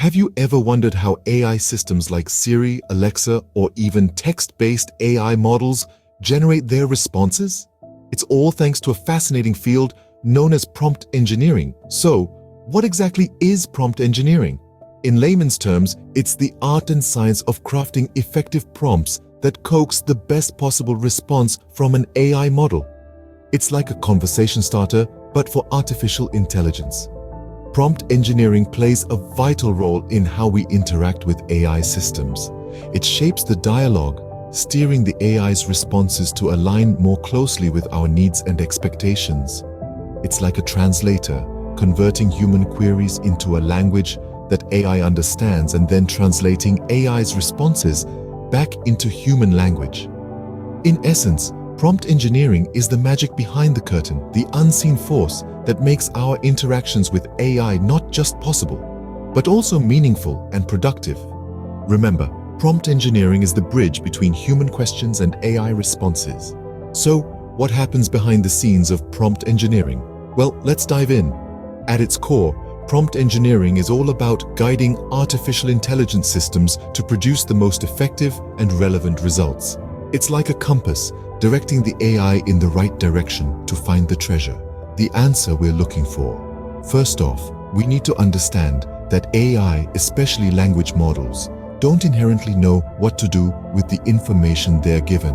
Have you ever wondered how AI systems like Siri, Alexa, or even text-based AI models generate their responses? It's all thanks to a fascinating field known as prompt engineering. So, what exactly is prompt engineering? In layman's terms, it's the art and science of crafting effective prompts that coax the best possible response from an AI model. It's like a conversation starter, but for artificial intelligence. Prompt engineering plays a vital role in how we interact with AI systems. It shapes the dialogue, steering the AI's responses to align more closely with our needs and expectations. It's like a translator, converting human queries into a language that AI understands and then translating AI's responses back into human language. In essence, prompt engineering is the magic behind the curtain, the unseen force that makes our interactions with AI not just possible, but also meaningful and productive. Remember, prompt engineering is the bridge between human questions and AI responses. So, what happens behind the scenes of prompt engineering? Well, let's dive in. At its core, prompt engineering is all about guiding artificial intelligence systems to produce the most effective and relevant results. It's like a compass, directing the AI in the right direction to find the treasure, the answer we're looking for. First off, we need to understand that AI, especially language models, don't inherently know what to do with the information they're given.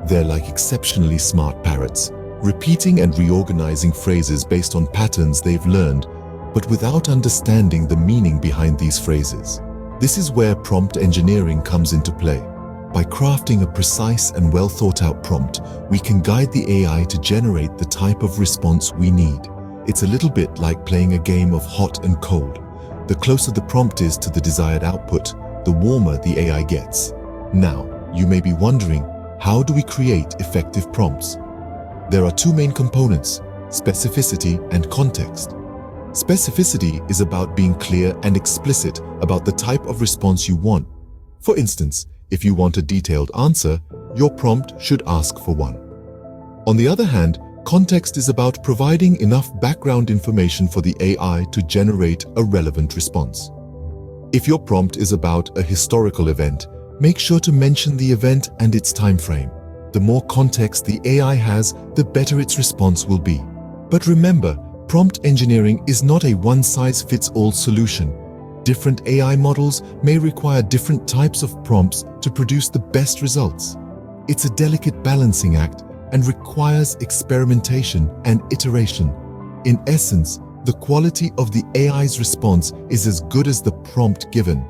They're like exceptionally smart parrots, repeating and reorganizing phrases based on patterns they've learned, but without understanding the meaning behind these phrases. This is where prompt engineering comes into play. By crafting a precise and well-thought-out prompt, we can guide the AI to generate the type of response we need. It's a little bit like playing a game of hot and cold. The closer the prompt is to the desired output, the warmer the AI gets. Now, you may be wondering, how do we create effective prompts? There are two main components: specificity and context. Specificity is about being clear and explicit about the type of response you want. For instance, if you want a detailed answer, your prompt should ask for one. On the other hand, context is about providing enough background information for the AI to generate a relevant response. If your prompt is about a historical event, make sure to mention the event and its time frame. The more context the AI has, the better its response will be. But remember, prompt engineering is not a one-size-fits-all solution. Different AI models may require different types of prompts to produce the best results. It's a delicate balancing act and requires experimentation and iteration. In essence, the quality of the AI's response is as good as the prompt given.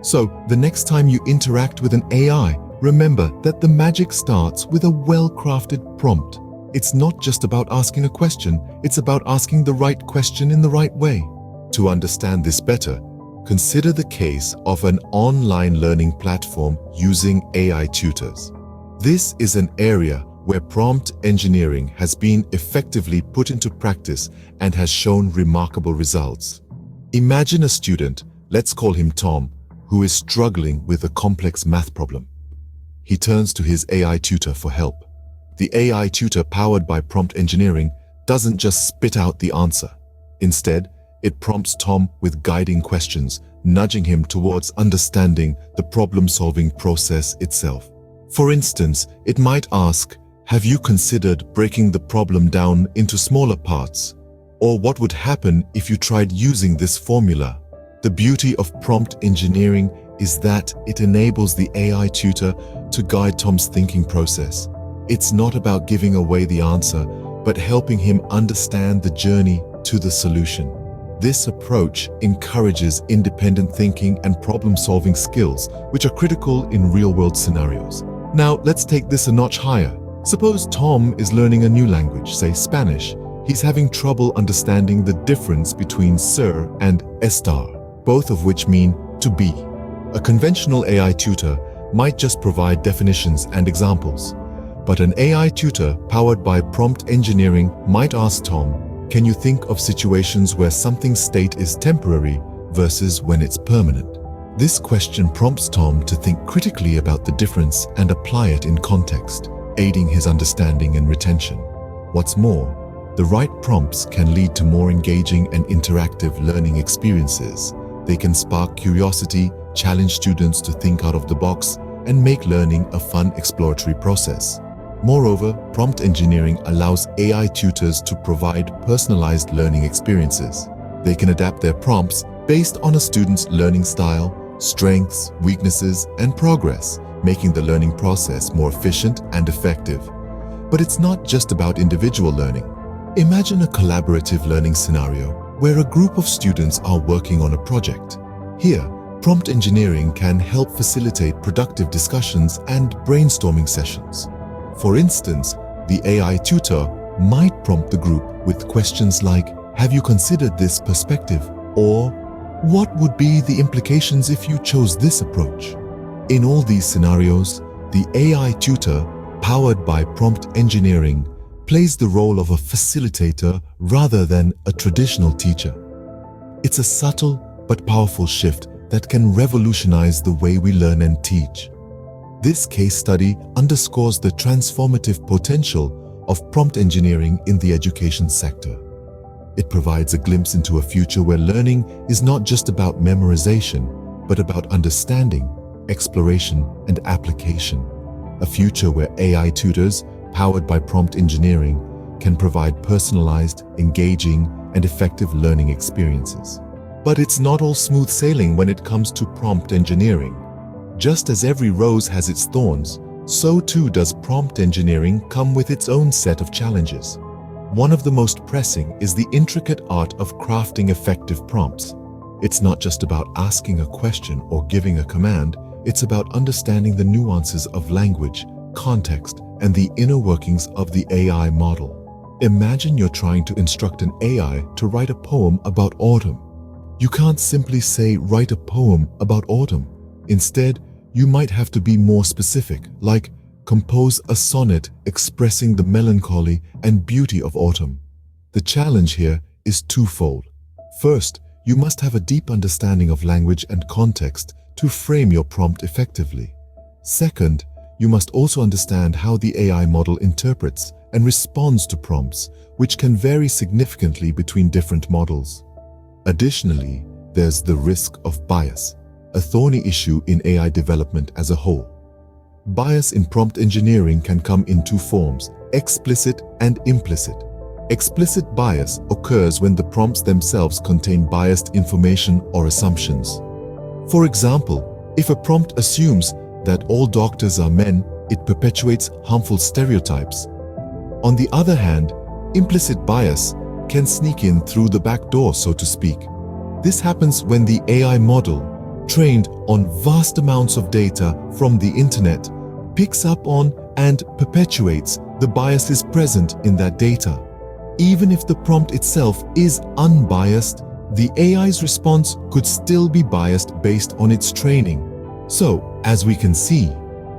So, the next time you interact with an AI, remember that the magic starts with a well-crafted prompt. It's not just about asking a question, it's about asking the right question in the right way. To understand this better, consider the case of an online learning platform using AI tutors. This is an area where prompt engineering has been effectively put into practice and has shown remarkable results. Imagine a student, let's call him Tom, who is struggling with a complex math problem. He turns to his AI tutor for help. The AI tutor, powered by prompt engineering, doesn't just spit out the answer. Instead, it prompts Tom with guiding questions, nudging him towards understanding the problem-solving process itself. For instance, it might ask, "Have you considered breaking the problem down into smaller parts? Or what would happen if you tried using this formula?" The beauty of prompt engineering is that it enables the AI tutor to guide Tom's thinking process. It's not about giving away the answer, but helping him understand the journey to the solution. This approach encourages independent thinking and problem-solving skills, which are critical in real-world scenarios. Now, let's take this a notch higher. Suppose Tom is learning a new language, say Spanish. He's having trouble understanding the difference between ser and estar, both of which mean to be. A conventional AI tutor might just provide definitions and examples. But an AI tutor powered by prompt engineering might ask Tom, "Can you think of situations where something's state is temporary versus when it's permanent?" This question prompts Tom to think critically about the difference and apply it in context, aiding his understanding and retention. What's more, the right prompts can lead to more engaging and interactive learning experiences. They can spark curiosity, challenge students to think out of the box, and make learning a fun, exploratory process. Moreover, prompt engineering allows AI tutors to provide personalized learning experiences. They can adapt their prompts based on a student's learning style, strengths, weaknesses, and progress, making the learning process more efficient and effective. But it's not just about individual learning. Imagine a collaborative learning scenario where a group of students are working on a project. Here, prompt engineering can help facilitate productive discussions and brainstorming sessions. For instance, the AI tutor might prompt the group with questions like, "Have you considered this perspective?" or "What would be the implications if you chose this approach?" In all these scenarios, the AI tutor, powered by prompt engineering, plays the role of a facilitator rather than a traditional teacher. It's a subtle but powerful shift that can revolutionize the way we learn and teach. This case study underscores the transformative potential of prompt engineering in the education sector. It provides a glimpse into a future where learning is not just about memorization, but about understanding, exploration, and application. A future where AI tutors, powered by prompt engineering, can provide personalized, engaging, and effective learning experiences. But it's not all smooth sailing when it comes to prompt engineering. Just as every rose has its thorns, so too does prompt engineering come with its own set of challenges. One of the most pressing is the intricate art of crafting effective prompts. It's not just about asking a question or giving a command, it's about understanding the nuances of language, context, and the inner workings of the AI model. Imagine you're trying to instruct an AI to write a poem about autumn. You can't simply say, "Write a poem about autumn." Instead, you might have to be more specific, like compose a sonnet expressing the melancholy and beauty of autumn. The challenge here is twofold. First, you must have a deep understanding of language and context to frame your prompt effectively. Second, you must also understand how the AI model interprets and responds to prompts, which can vary significantly between different models. Additionally, there's the risk of bias, a thorny issue in AI development as a whole. Bias in prompt engineering can come in two forms: explicit and implicit. Explicit bias occurs when the prompts themselves contain biased information or assumptions. For example, if a prompt assumes that all doctors are men, it perpetuates harmful stereotypes. On the other hand, implicit bias can sneak in through the back door, so to speak. This happens when the AI model, trained on vast amounts of data from the internet, picks up on and perpetuates the biases present in that data. Even if the prompt itself is unbiased, the AI's response could still be biased based on its training. So, as we can see,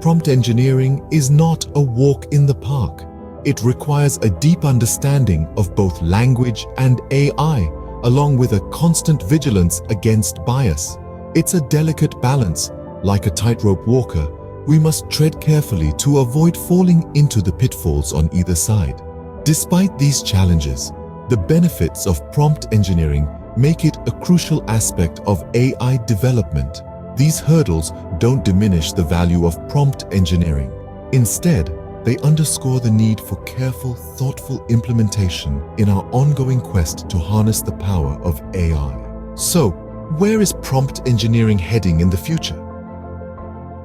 prompt engineering is not a walk in the park. It requires a deep understanding of both language and AI, along with a constant vigilance against bias. It's a delicate balance. Like a tightrope walker, we must tread carefully to avoid falling into the pitfalls on either side. Despite these challenges, the benefits of prompt engineering make it a crucial aspect of AI development. These hurdles don't diminish the value of prompt engineering. Instead, they underscore the need for careful, thoughtful implementation in our ongoing quest to harness the power of AI. So, where is prompt engineering heading in the future?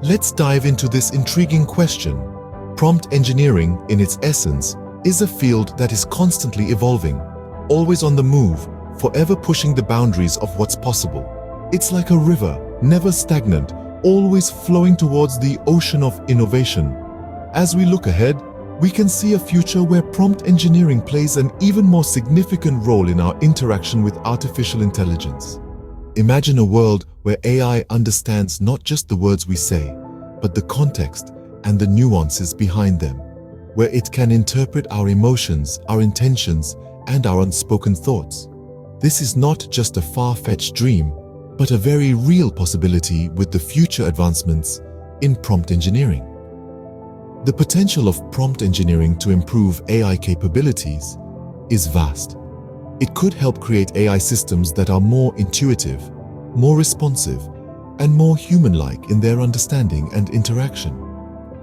Let's dive into this intriguing question. Prompt engineering, in its essence, is a field that is constantly evolving, always on the move, forever pushing the boundaries of what's possible. It's like a river, never stagnant, always flowing towards the ocean of innovation. As we look ahead, we can see a future where prompt engineering plays an even more significant role in our interaction with artificial intelligence. Imagine a world where AI understands not just the words we say, but the context and the nuances behind them, where it can interpret our emotions, our intentions, and our unspoken thoughts. This is not just a far-fetched dream, but a very real possibility with the future advancements in prompt engineering. The potential of prompt engineering to improve AI capabilities is vast. It could help create AI systems that are more intuitive, more responsive, and more human-like in their understanding and interaction.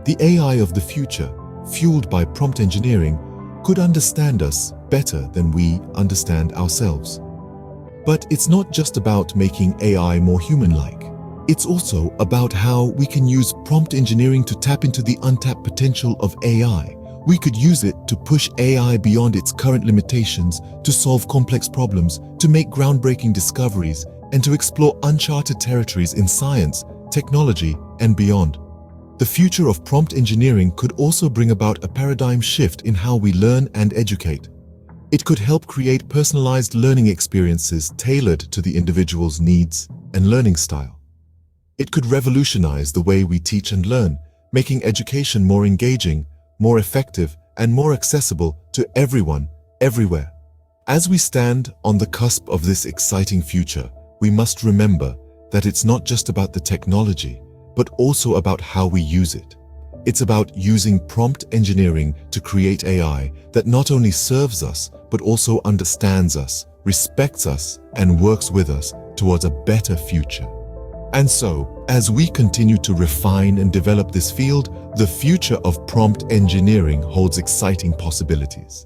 The AI of the future, fueled by prompt engineering, could understand us better than we understand ourselves. But it's not just about making AI more human-like. It's also about how we can use prompt engineering to tap into the untapped potential of AI. We could use it to push AI beyond its current limitations, to solve complex problems, to make groundbreaking discoveries, and to explore uncharted territories in science, technology, and beyond. The future of prompt engineering could also bring about a paradigm shift in how we learn and educate. It could help create personalized learning experiences tailored to the individual's needs and learning style. It could revolutionize the way we teach and learn, making education more engaging, more effective, and more accessible to everyone, everywhere. As we stand on the cusp of this exciting future, we must remember that it's not just about the technology, but also about how we use it. It's about using prompt engineering to create AI that not only serves us, but also understands us, respects us, and works with us towards a better future. And so, as we continue to refine and develop this field, the future of prompt engineering holds exciting possibilities.